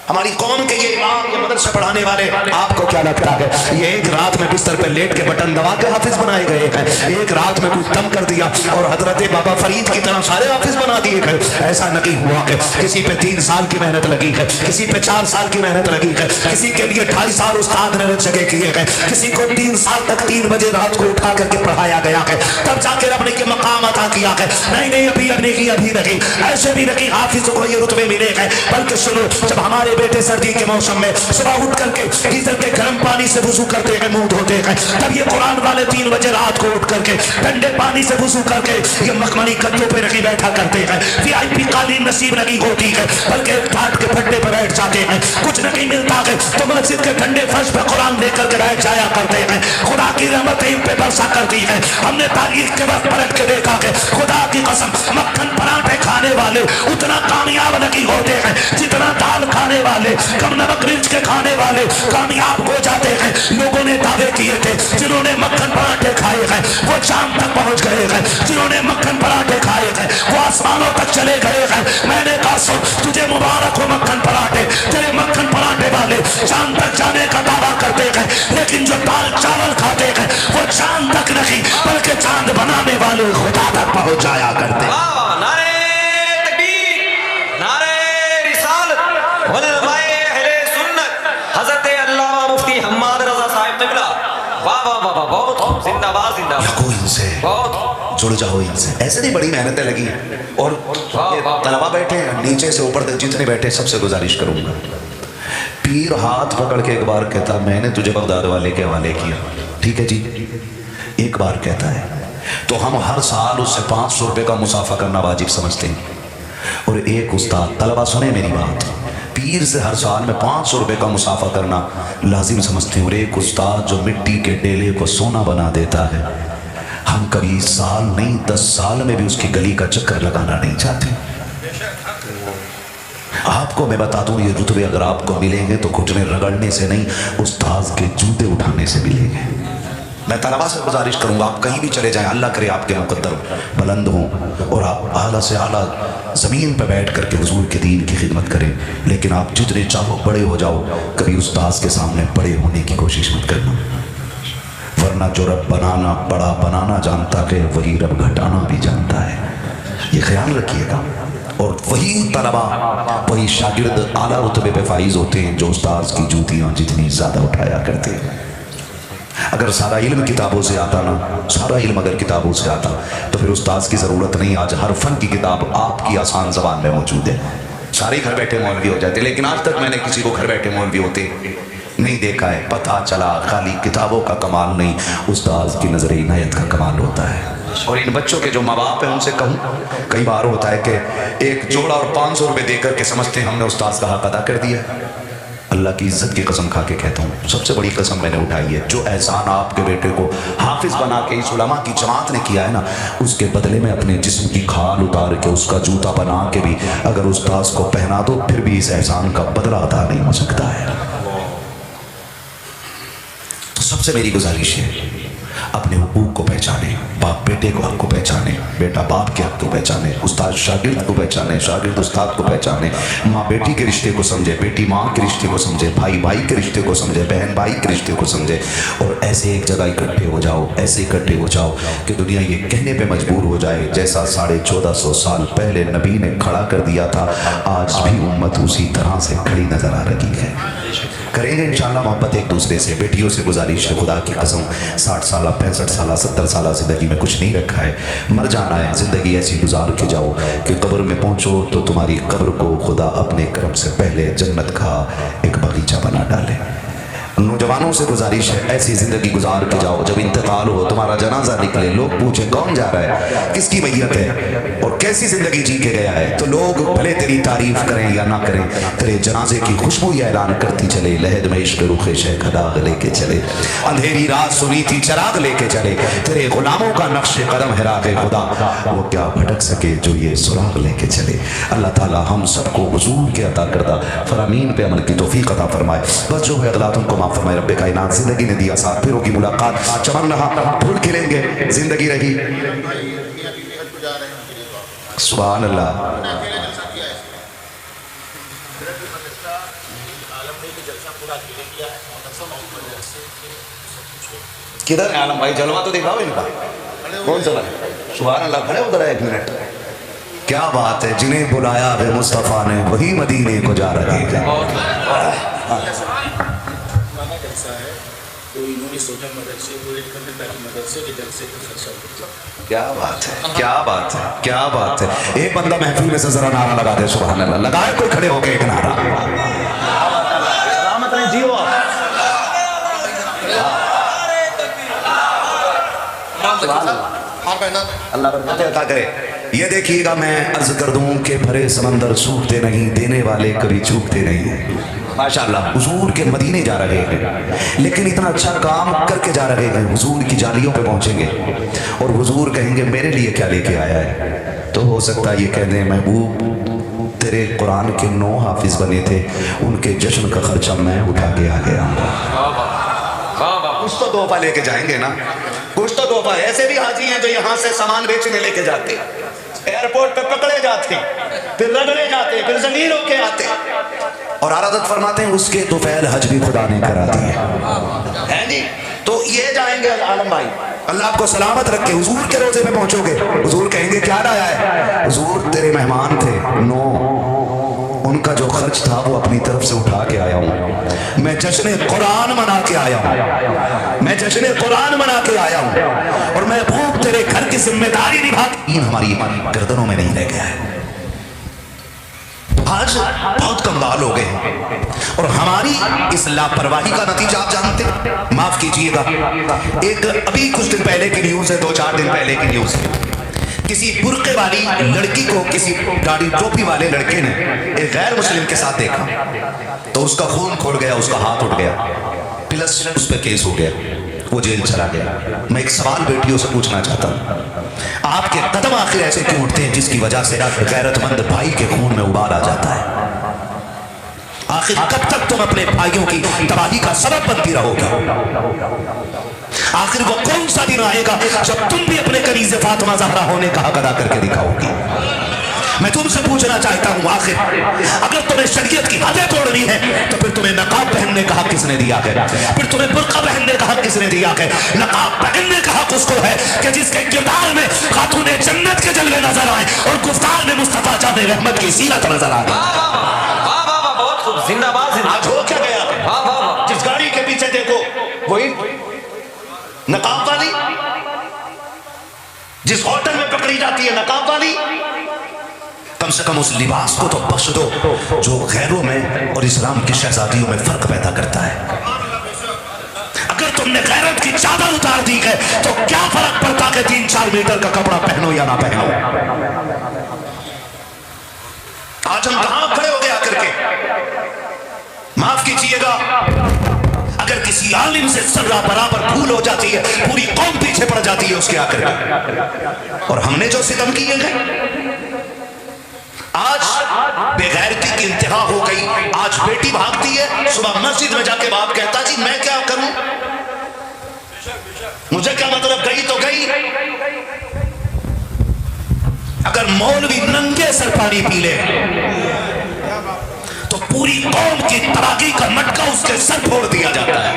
ہماری قوم کے یہ امام، یہ مدرسہ پڑھانے والے، آپ کو کیا لگتا ہے یہ ایک رات میں بستر پہ لیٹ کے بٹن دبا کے حافظ بنائے گئے ہیں؟ ایک رات میں کچھ دم کر دیا اور حضرت بابا فرید کی طرح سارے حافظ بنا دیے گئے؟ ایسا نہیں ہوا کہ کسی پہ 3 سال کی محنت لگی ہے، کسی پہ 4 سال کی محنت لگی ہے، کسی کے لیے 2.5 سال استاد نے جگہ کیے گئے، کسی کو 3 سال تک 3 بجے رات کو اٹھا کر کے پڑھایا گیا ہے، تب جا کے رب نے یہ مقام عطا کیا ہے۔ نہیں ابھی نہیں، ایسے بھی نہیں حافظ کو یہ رتبے ملے گئے، بلکہ سنو، جب ہمارے بیٹے سردی کے موسم میں صبح اٹھ کر کے گیزر کے گرم پانی سے وضو کرتے ہیں، منہ دھوتے ہیں، تب یہ قرآن والے 3 بجے رات کو اٹھ کر کے ٹھنڈے پانی سے وضو کر کے یہ مخملی کندھوں پہ نہیں بیٹھا کرتے ہیں، VIP قالین نصیب نہیں ہوتی ہے، بلکہ ٹھاٹ کے پھٹے پہ بیٹھ جاتے ہیں، کچھ نہیں ملتا ہے تو مسجد کے ٹھنڈے فرش پہ قرآن لے کر کے بیٹھ جایا کرتے ہیں۔ خدا کی رحمتیں ان پہ برسا کرتی ہیں۔ ہم نے تاریخ کے وقت پلٹ کے دیکھا کہ خدا کی قسم مکھن پراٹھے کھانے والے اتنا کامیاب نہیں ہوتے ہیں جتنا دال کھانے والے، کم نمک مرچ کے کھانے والے کامیاب ہو جاتے ہیں۔ لوگوں نے دعوے کیے تھے جنہوں نے مکھن پراٹھے کھائے ہیں وہ شام تک پہنچ گئے ہیں، جنہوں نے مکھن پراٹھے کھائے ہیں وہ آسمانوں تک چلے گئے ہیں۔ میں نے کہا سن، تجھے مبارک ہو مکھن پراٹھے، تیرے مکھن پراٹھے والے چاند تک جانے کا دعویٰ کرتے ہیں، لیکن جو دال چاول کھاتے ہیں وہ چاند تک نہیں بلکہ چاند بنانے والے خدا تک پہنچ جایا کرتے ہیں۔ نعرہ تکبیر، نعرہ رسالت، علماء اہل سنت، حضرت علامہ مفتی حماد رضا صاحب قبلہ، واہ واہ واہ، بہت خوب، زندہ باد زندہ باد، لگو ان سے، بہت جڑ جاؤ ان سے۔ ایسے نہیں بڑی محنتیں لگی ہیں، اور طلبہ بیٹھے ہیں نیچے سے اوپر تک جتنے بیٹھے سب سے گزارش کروں گا، پیر ہاتھ پکڑ کے ایک بار کہتا میں نے تجھے بغداد والے کے حوالے کیا، ٹھیک ہے جی، ایک بار کہتا ہے تو ہم ہر سال اس سے 500 روپے کا مسافہ کرنا واجب سمجھتے ہیں، اور ایک استاد، طلبہ سنیں میری بات، پیر سے ہر سال میں 500 روپے کا مسافہ کرنا لازم سمجھتے ہیں، اور ایک استاد جو مٹی کے ڈیلے کو سونا بنا دیتا ہے، ہم کبھی سال نہیں 10 سال میں بھی اس کی گلی کا چکر لگانا نہیں چاہتے۔ آپ کو میں بتا دوں یہ رتبے اگر آپ کو ملیں گے تو گھٹنے رگڑنے سے نہیں، استاد کے جوتے اٹھانے سے ملیں گے۔ میں طلبہ سے گزارش کروں گا آپ کہیں بھی چلے جائیں، اللہ کرے آپ کے مقدر بلند ہوں اور آپ اعلیٰ سے اعلیٰ زمین پہ بیٹھ کر کے حضور کے دین کی خدمت کریں، لیکن آپ جتنے چاہو بڑے ہو جاؤ، کبھی استاذ کے سامنے بڑے ہونے کی کوشش مت کرنا، ورنہ جو رب بنانا بڑا بنانا جانتا ہے وہی رب گھٹانا بھی جانتا ہے، یہ خیال رکھیے گا۔ اور وہی طلبہ، وہی شاگرد اعلیٰ رتبے پہ فائز ہوتے ہیں جو استاذ کی جوتیاں جتنی زیادہ اٹھایا کرتے ہیں۔ اگر سارا علم کتابوں سے آتا نا، سارا علم اگر کتابوں سے آتا تو پھر استاذ کی ضرورت نہیں، آج ہر فن کی کتاب آپ کی آسان زبان میں موجود ہے، سارے گھر بیٹھے مولوی ہو جاتے، لیکن آج تک میں نے کسی کو گھر بیٹھے مولوی ہوتے نہیں دیکھا ہے۔ پتہ چلا خالی کتابوں کا کمال نہیں، استاذ کی نظر عنایت کا کمال ہوتا ہے۔ اور ان بچوں کے جو ماں باپ ہیں ان سے کہوں، کئی بار ہوتا ہے کہ ایک جوڑا اور 500 روپے دے کر کے سمجھتے ہیں ہم نے استاذ کا حق ادا کر دیا۔ اللہ کی عزت کی قسم کھا کے کہتا ہوں، سب سے بڑی قسم میں نے اٹھائی ہے، جو احسان آپ کے بیٹے کو حافظ بنا کے اس علماء کی جماعت نے کیا ہے نا، اس کے بدلے میں اپنے جسم کی کھال اتار کے اس کا جوتا بنا کے بھی اگر استاذ کو پہنا دو پھر بھی اس احسان کا بدلہ ادا نہیں ہو سکتا ہے۔ تو سب سے میری گزارش ہے अपने हुकूक को पहचाने, बाप बेटे को हक को पहचाने, बेटा बाप के हक को पहचाने, उस्ताद शागिर्द को पहचाने, शागिर्द उस्ताद को पहचाने, माँ बेटी के रिश्ते को समझे, बेटी माँ के रिश्ते को समझे, भाई भाई के रिश्ते को समझे, बहन भाई के रिश्ते को समझे, और ऐसे एक जगह इकट्ठे हो जाओ, ऐसे इकट्ठे हो जाओ कि दुनिया ये कहने पे मजबूर हो जाए जैसा 1450 साल पहले नबी ने खड़ा कर दिया था, आज भी उम्मत उसी तरह से खड़ी नजर आ रही है। करेंगे इंशाल्लाह मोहब्बत एक दूसरे से। बेटियों से गुजारिश है, खुदा की कसम 60 साल 65 साल 70 साल जिंदगी में कुछ नहीं रखा है, मर जाना है, जिंदगी ऐसी गुजार के जाओ कि कब्र में पहुंचो तो तुम्हारी कब्र को खुदा अपने करम से पहले जन्नत का एक बगीचा बना डाले। नौजवानों से गुजारिश है, ऐसी जिंदगी गुजार के जाओ, जब इंतकाल हो, तुम्हारा जनाजा निकले, लोग पूछे कौन जा रहा है, किसकी मैयत है और कैसी जिंदगी जी के गया है, तो लोग भले तेरी तारीफ करें या ना करें, तेरे जनाजे की खुशबू ये ऐलान करती चले, लहद में इश्क रुखे शेख दाग लेके चले, अंधेरी रात सुनी थी चराग लेके चले, तेरे गुलामों का नक्शे कदम है राह खुदा, वो क्या भटक सके जो ये सुराग लेके चले। अल्लाह ताला हम सबको हुजूर के अता करदा फरामीन पे अमल की तौफीक अता फरमाए। बस जो है अल्लाह तुमको माफ फरमाए। रब्बे कायनात जिंदगी ने दिया साथ, फिर होगी मुलाकात, चमन रहा, फूल खिलेंगे, जिंदगी रही। सुभान अल्लाह। किधर है आलम भाई, जलवा तो दिखाओ इनका, कौन सा है? सुभान अल्लाह, खड़े उधर है एक मिनट। क्या बात है, जिन्हें बुलाया है मुस्तफ़ा ने वही मदीने को जा रहे हैं। क्या बात है, क्या बात है, क्या बात है। एक बंदा महफिल में से जरा नारा लगा दे सुभान अल्लाह, लगाए कोई खड़े होके एक नारा। सलामत रहें, जियो आप। अल्लाह बरकत अता करे। ये देखिएगा, मैं अर्ज कर दूं कि भरे समंदर सूखते नहीं, देने वाले कभी चूकते नहीं। माशाअल्लाह, हुजूर के मदीने जा रहे हैं, लेकिन इतना अच्छा काम करके जा रहे हैं, हुजूर की जालियों पे पहुंचेंगे और हुजूर कहेंगे मेरे लिए क्या लेके आया है, तो हो सकता है ये कह दें महबूब तेरे कुरान के 9 हाफिज बने थे, उनके जश्न का खर्चा मैं उठा के आ गया। कुछ तो तोहफा लेके जाएंगे ना, कुछ तो तोहफा। ऐसे भी हाजी हैं जो यहाँ से सामान बेचने लेके जाते, एयरपोर्ट पे पकड़े जाते, फिर रगड़े जाते, फिर जलील होके आते, और आरादत फरमाते हैं उसके तो फैल हज भी खुदा ने करा दिए है जी। तो ये जाएंगे आलम भाई, अल्लाह आपको सलामत रखे, हुजूर के रोजे पे पहुंचोगे, हुजूर कहेंगे क्या लाया है, हुजूर तेरे मेहमान थे, नो, उनका जो खर्च था वो अपनी तरफ से उठा के आया हूँ, मैं जश्न कुरान मना के आया हूँ, मैं जश्न कुरान मना के आया हूँ, और मैं भूख तेरे घर की जिम्मेदारी निभा के हमारी गर्दनों में नहीं रह गया है। आज बहुत कंगाल हो गए और हमारी इस लापरवाही का नतीजा आप जानते हैं, माफ कीजिएगा, एक अभी कुछ दिन पहले की न्यूज है, 2-4 दिन पहले की न्यूज है, किसी बुर्के वाली लड़की को किसी दाढ़ी टोपी वाले लड़के ने एक गैर मुस्लिम के साथ देखा तो उसका खून खोल गया, उसका हाथ उठ गया, प्लस उस पर केस हो गया, वो जेल चला गया। मैं एक सवाल बेटियों से पूछना चाहता हूँ, आपके कदम आखिर ऐसे क्यों उठते हैं जिसकी वजह से गैरतमंद भाई के खून में उबाल आ जाता है? आखिर कब तक तुम अपने भाइयों की तबाही का सबब बनती रहोगे? आखिर वो कौन सा दिन आएगा जब तुम भी अपने कनीज़े फातिमा ज़हरा होने का हक अदा करके दिखाओगी? मैं तुमसे पूछना चाहता हूं, आखिर अगर तुम्हें शरीयत की हदें तोड़नी है तो फिर तुम्हें नकाब पहनने का हक किसने दिया है? फिर तुम्हें बुर्का पहनने का हक किसने दिया है? नकाब पहनने का हक उसको है कि जिसके किरदार में खातूने जन्नत के जलवे नजर आए और गुफ्तार में मुस्तफा जाने रहमत की सीरत नजर आ गई। बहुत खूब, जिंदाबाद। आज हो क्या गया? जिस गाड़ी के पीछे देखो वही नकाब वाली, जिस होटल में पकड़ी जाती है नकाब वाली, कम से कम उस लिबास को तो बख्श दो जो गैरों में और इस्लाम की शहजादियों में फर्क पैदा करता है। अगर तुमने गैरत की चादर उतार दी है तो क्या फर्क पड़ता कि 3-4 मीटर का कपड़ा पहनो या ना पहनो? आज हम कहां खड़े हो गए आकर के? माफ कीजिएगा, अगर किसी आलिम से सर्रा बराबर भूल हो जाती है पूरी कौम पीछे पड़ जाती है उसके आकर के। और हमने जो सितम किए हैं, आज बेगैरती की इंतहा हो गई। आज बेटी भागती है, सुबह मस्जिद में जाके बाप कहता जी मैं क्या करूं, मुझे क्या मतलब, गई तो गई। अगर मौलवी नंगे सर पानी पी ले तो पूरी कौम की तबाही का मटका उसके सर फोड़ दिया जाता है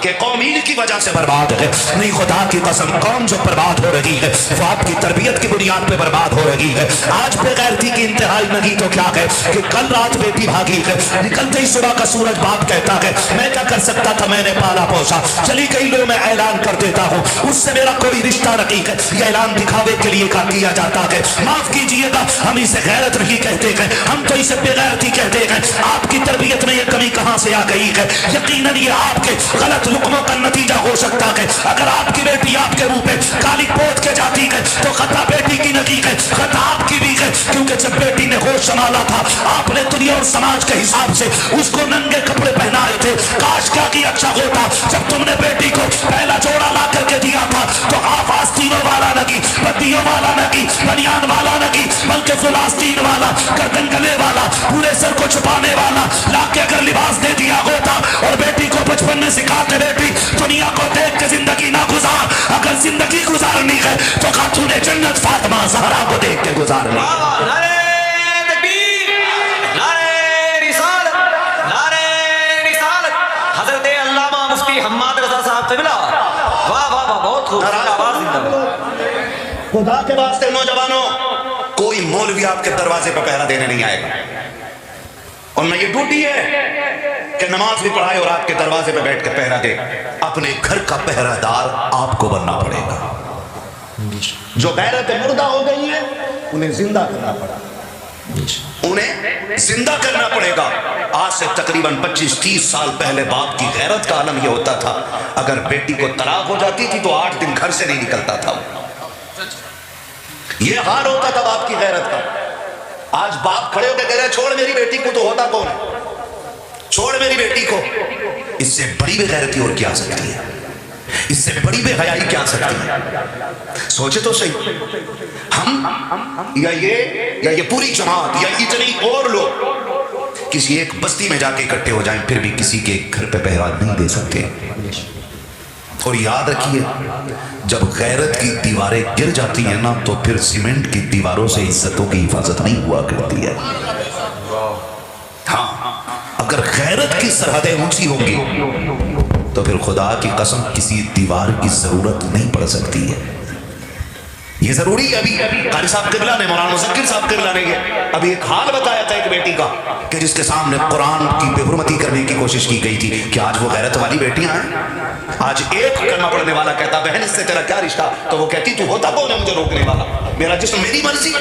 कि कौम इनकी वजह से बर्बाद है। नहीं, खुदा की कसम, कौम जो बर्बाद हो रही है वो आपकी तरबियत की बुनियाद पे बर्बाद हो रही है। आज बेगैरती की इंतहाई नहीं तो क्या है कि कल रात बेटी भागी है, निकलते ही सुबह का सूरज बाप कहता है मैं क्या कर सकता था, मैंने पाला पोसा, चली गई लो मैं ऐलान कर देता हूँ, उससे मेरा कोई रिश्ता नहीं है। ये ऐलान दिखावे के लिए किया जाता है। माफ कीजिएगा, हम इसे गैरत नहीं कहते हैं, हम तो इसे बेगैरती कहते हैं। आपकी तरबियत में ये कमी कहाँ से आ गई है? यकीनन ये आपके गलत लुक्मों का नतीजा हो सकता है। अगर आपकी बेटी आपके मुंह पे काली पोत के जाती है तो खता बेटी की नहीं है, खता आपकी भी है, क्योंकि जब बेटी ने होश संभाला था आपने दुनिया और समाज के हिसाब से उसको नंगे कपड़े पहनाए थे। काश क्या की अच्छा होता जब तुमने बेटी को पहला जोड़ा ला करके दिया था तो आप आस्तीनों वाला नहीं, बत्तियों वाला नहीं, बनियान वाला नहीं, बल्कि फुल आस्तीन वाला, गर्दन गले वाला, पूरे सर को छुपाने वाला ला के अगर लिबास दे दिया होता और बेटी को बचपन में सिखाते बेटी दुनिया को देख के जिंदगी ना गुजार, अगर जिंदगी गुजारनी है तो खातूने जन्नत फातिमा ज़हरा को देख के गुजारनी। नारे तकबीर, नारे रिसालत, नारे रिसालत। हजरत अल्लामा मुफ्ती हम्माद रज़ा साहब क़िबला, वाह वाह वाह, बहुत खूब, जिंदाबाद जिंदाबाद। खुदा के वास्ते नौजवानों, कोई मौलवी आपके दरवाजे पर पहरा देने नहीं आएगा, और न ये ड्यूटी है कि नमाज भी पढ़ाए और आपके दरवाजे पे बैठ के पहरा दे। अपने घर का पहरादार आपको बनना पड़ेगा। जो गैरत मुर्दा हो गई है उन्हें जिंदा करना पड़ा, उन्हें जिंदा करना पड़ेगा। आज से तकरीबन 25-30 साल पहले बाप की गैरत का आलम यह होता था, अगर बेटी को तलाक हो जाती थी तो 8 दिन घर से नहीं निकलता था। यह हाल होता था बाप की गैरत का। आज बाप खड़े होकर कह रहे छोड़ मेरी बेटी को, तो होता कौन है? छोड़ मेरी बेटी को। इससे बड़ी बेगैरती और क्या सकती है? इससे बड़ी बेहयाई क्या सकती है? सोचे तो सही, हम या ये पूरी जमात या इतनी और लोग किसी एक बस्ती में जाके इकट्ठे हो जाएं, फिर भी किसी के घर पे पहरा नहीं दे सकते। और याद रखिए, जब गैरत की दीवारें गिर जाती हैं ना, तो फिर सीमेंट की दीवारों से इज्जतों की हिफाजत नहीं हुआ करती है। हाँ, अगर गैरत की सरहदें ऊंची होंगी तो फिर खुदा की कसम किसी दीवार की जरूरत नहीं पड़ सकती है। ये जरूरी है। अभी कारी साहब क़िबला ने, मौलाना मुज़क्किर साहब क़िबला ने अभी एक हाल बताया था एक बेटी का कि जिसके सामने कुरान की बेहुरमती करने की कोशिश की गई थी कि आज वो गैरत वाली बेटियां हैं। आज एक कलमा पढ़ने वाला कहता बहन इससे तेरा क्या रिश्ता, तो वो कहती तू होता कौन है मुझे रोकने वाला, मेरा जिस्म मेरी मर्जी,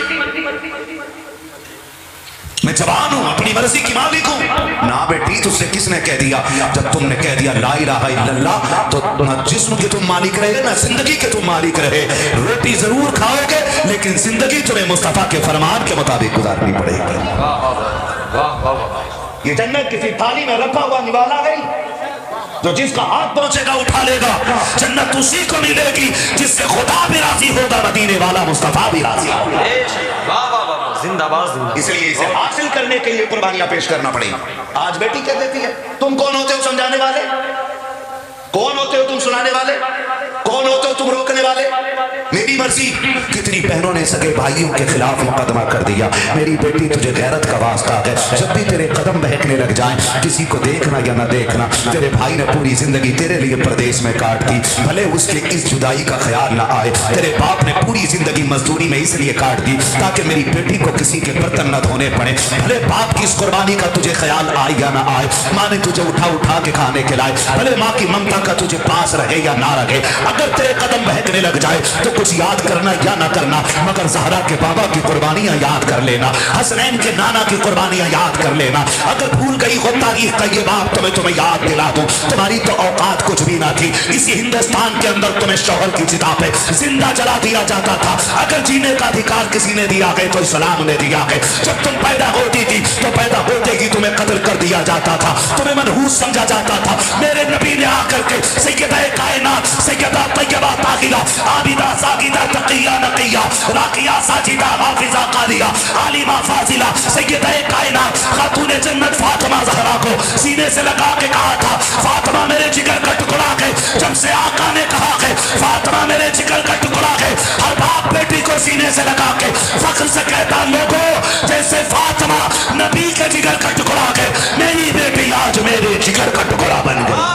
मैं जवान हूं, अपनी मर्जी की मालिक हूं। ना बेटी, तुझसे किसने कह दिया? जब तुमने कह दिया ला इलाहा इल्लल्लाह तो ना जिस्म के तुम मालिक रहे ना जिंदगी के तुम मालिक रहे। रोटी जरूर खाओगे लेकिन जिंदगी तुम्हें मुस्तफा के फरमान के मुताबिक गुजारनी पड़ेगी। ये जन्नत किसी थाली में रखा हुआ निवाला नहीं, जो जिसका हाथ पहुंचेगा उठा लेगा। जन्नत उसी को मिलेगी जिससे खुदा भी राजी होगा, मदीने वाला मुस्तफा भी राजी होगा। जिंदाबाद जिंदाबाद। इसलिए इसे हासिल करने के लिए कुर्बानियां पेश करना पड़ेगी। आज बेटी कह देती है तुम कौन होते हो समझाने वाले, कौन होते हो तुम सुनाने वाले, कौन होते हो तुम रोकने वाले, मेरी मर्जी। कितनी बहनों ने सगे भाइयों के खिलाफ मुकदमा कर दिया। मेरी बेटी तुझे गैरत का वास्ता है, जब भी तेरे कदम बहकने लग जाएं, किसी को देखना या ना देखना। तेरे भाई ने पूरी जिंदगी तेरे लिए प्रदेश में काट दी, भले उसके इस जुदाई का ख्याल ना आए। तेरे बाप ने पूरी जिंदगी मजदूरी में इसलिए काट दी ताकि मेरी बेटी को किसी के बर्तन न धोने पड़े। भले बाप की इस कुर्बानी का तुझे ख्याल आए या ना आए, माँ ने तुझे उठा उठा के खाने खिलाए, भले माँ की ममता का तुझे पास रहे या ना रहे। अगर तेरे कदम बहकने लग जाए तो कुछ याद करना या ना करना, मगर ज़हरा के बाबा की कुर्बानियां याद कर लेना, हसनैन के नाना की कुर्बानियां याद कर लेना। अगर भूल गई हो तारीख का ये बाप तो मैं तुम्हें याद दिला दूं, तुम्हारी तो औकात कुछ भी ना थी। इसी हिंदुस्तान के अंदर तुम्हें शौहर की चिता पे जिंदा जला दिया जाता था। अगर जीने का अधिकार किसी ने दिया है तो इस्लाम ने दिया है। जब तुम पैदा होती थी तो पैदा होते ही तुम्हें कत्ल कर दिया जाता था, तुम्हें मनहूस समझा जाता था। मेरे नबी ने आकर के सैयदा कायनात, सैयदा तैयबा ताहिरा, आबिदा सागिदा तकिया नकिया, राकिया साजिदा हाफिजा कारिया, आलिमा फाजिला, सैयदा कायनात, खातून ने जन्नत फातिमा ज़हरा को सीने से लगा के कहा था, फातिमा मेरे जिगर का टुकड़ा है। जब से आका ने कहा कि फातिमा मेरे जिगर का टुकड़ा है, हर बाप बेटी को सीने से लगा के फख्र से कहता, लोगों जैसे फातिमा नबी के जिगर का टुकड़ा है, मेरी बेटी आज मेरे जिगर का टुकड़ा बन गई।